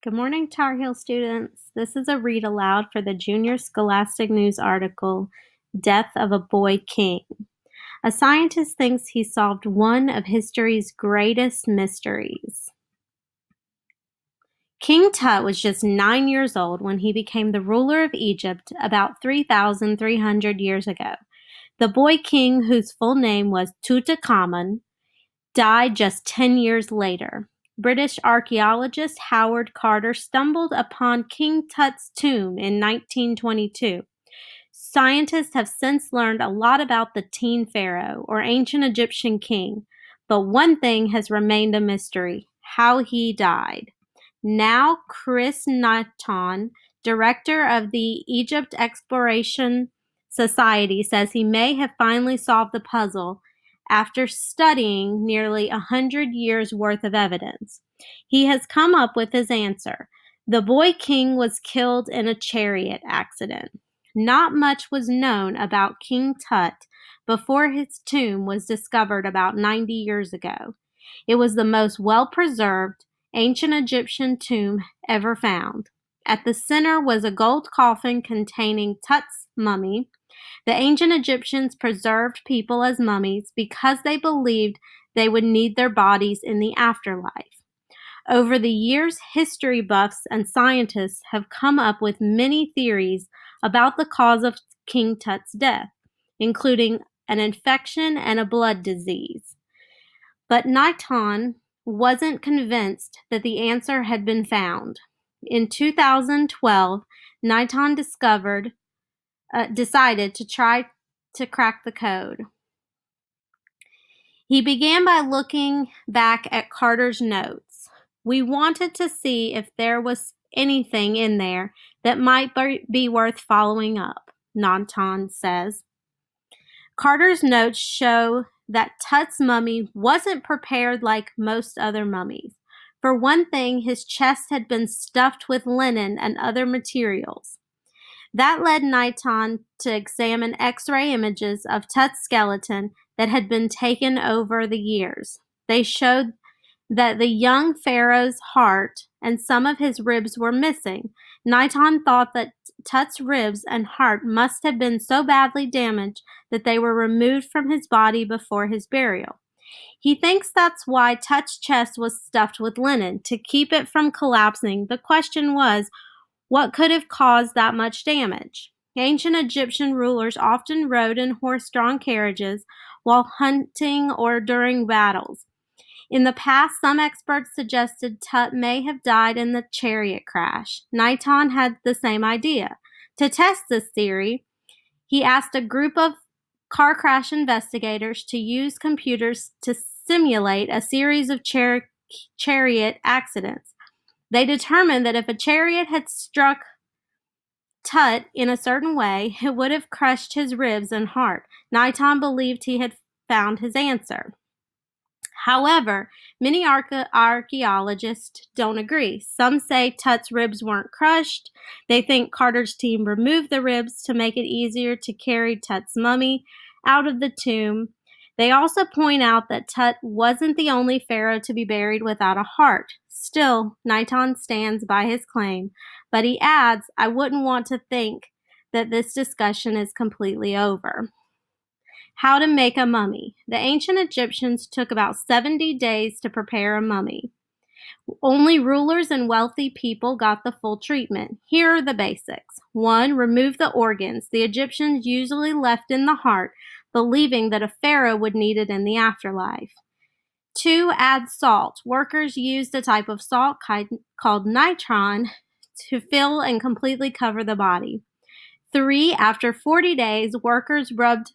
Good morning, Tar Heel students. This is a read aloud for the Junior Scholastic News article, Death of a Boy King. A scientist thinks he solved one of history's greatest mysteries. King Tut was just 9 years old when he became the ruler of Egypt about 3,300 years ago. The boy king, whose full name was Tutankhamun, died just 10 years later. British archaeologist Howard Carter stumbled upon King Tut's tomb in 1922. Scientists have since learned a lot about the teen pharaoh, or ancient Egyptian king, but one thing has remained a mystery: how he died. Now, Chris Naton, director of the Egypt Exploration Society, says he may have finally solved the puzzle after studying nearly 100 years' worth of evidence. He has come up with his answer. The boy king was killed in a chariot accident. Not much was known about King Tut before his tomb was discovered about 90 years ago. It was the most well-preserved ancient Egyptian tomb ever found. At the center was a gold coffin containing Tut's mummy. The ancient Egyptians preserved people as mummies because they believed they would need their bodies in the afterlife. Over the years, history buffs and scientists have come up with many theories about the cause of King Tut's death, including an infection and a blood disease. But Niton wasn't convinced that the answer had been found. In 2012, Niton decided to try to crack the code. He began by looking back at Carter's notes. We wanted to see if there was anything in there that might be worth following up, Niton says. Carter's notes show that Tut's mummy wasn't prepared like most other mummies. For one thing, his chest had been stuffed with linen and other materials. That led Niton to examine X-ray images of Tut's skeleton that had been taken over the years. They showed that the young pharaoh's heart and some of his ribs were missing. Niton thought that Tut's ribs and heart must have been so badly damaged that they were removed from his body before his burial. He thinks that's why Tut's chest was stuffed with linen, to keep it from collapsing. The question was, what could have caused that much damage? Ancient Egyptian rulers often rode in horse-drawn carriages while hunting or during battles. In the past, some experts suggested Tut may have died in the chariot crash. Niton had the same idea. To test this theory, he asked a group of car crash investigators to use computers to simulate a series of chariot accidents. They determined that if a chariot had struck Tut in a certain way, it would have crushed his ribs and heart. Niton believed he had found his answer. However, many archaeologists don't agree. Some say Tut's ribs weren't crushed. They think Carter's team removed the ribs to make it easier to carry Tut's mummy out of the tomb. They also point out that Tut wasn't the only pharaoh to be buried without a heart. Still, Niton stands by his claim, but he adds, I wouldn't want to think that this discussion is completely over. How to make a mummy. The ancient Egyptians took about 70 days to prepare a mummy. Only rulers and wealthy people got the full treatment. Here are the basics. 1. Remove the organs. The Egyptians usually left in the heart, believing that a pharaoh would need it in the afterlife. 2. Add salt. Workers used a type of salt called nitron to fill and completely cover the body. 3. After 40 days, workers rubbed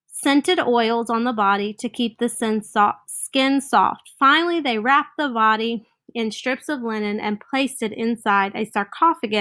scented oils on the body to keep the skin soft. Finally, they wrapped the body in strips of linen and placed it inside a sarcophagus